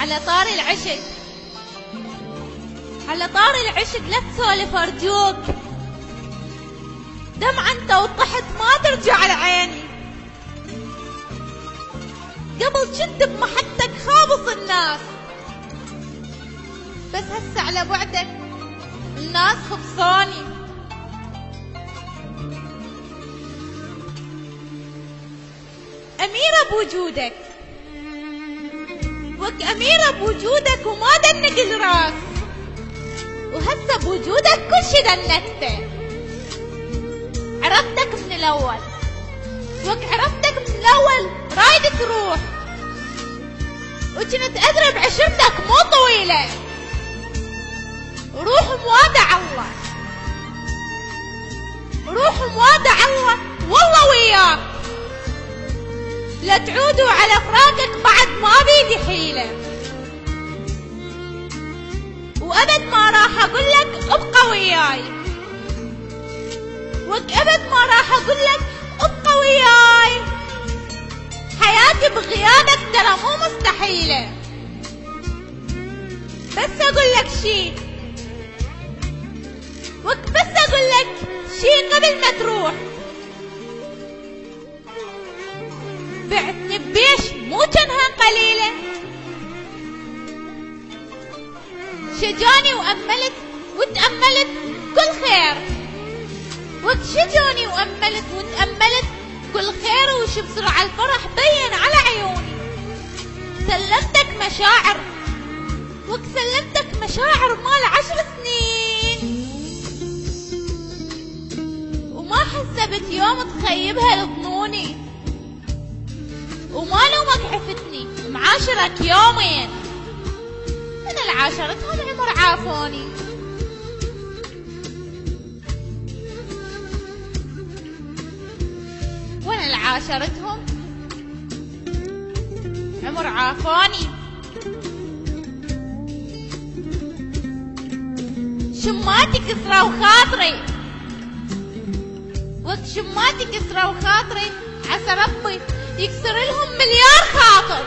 على طاري العشق، على طاري العشق لا تسولف ارجوك، دمعة انت وطحت ما ترجع لعيني. قبل كنت بمحبتك خابص الناس، بس هسه على بعدك الناس خبصوني. أميرة بوجودك، وك أميرة بوجودك وما دنق الراس، وهسه بوجودك كل شي دنكته. عرفتك من الأول، وك عرفتك من الأول رايد تروح، وكنت أدري بعشرتك مو طويلة. روح موادع الله، روح موادع الله والله وياك، لا تعودوا على فراقك بعد ما بيدي حيلة. وأبد ما راح أقولك ابقى وياي، وأبد ما راح أقولك ابقى وياي. حياتي بغيابك ترى مو مستحيلة. بس أقولك شي، بس أقولك شي قبل ما تروح. بعتني ببيش مو جنها قليلة، شجاني وأملت وتأملت كل خير، شجاني وأملت وتأملت كل خير. وش بسرعة الفرح بين على عيوني. سلمتك مشاعر، سلمتك مشاعر مال 10 سنين، وما حسبت يوم تخيبها لظنوني. وما لومك عفتني معاشرك يومين، من العاشرتهم عمر عافوني. وانا العاشرتهم عمر عافوني. شماتي كسروا خاطري، وقت شماتي كسروا خاطري، عسى ربي يكسر لهم مليار خاطر.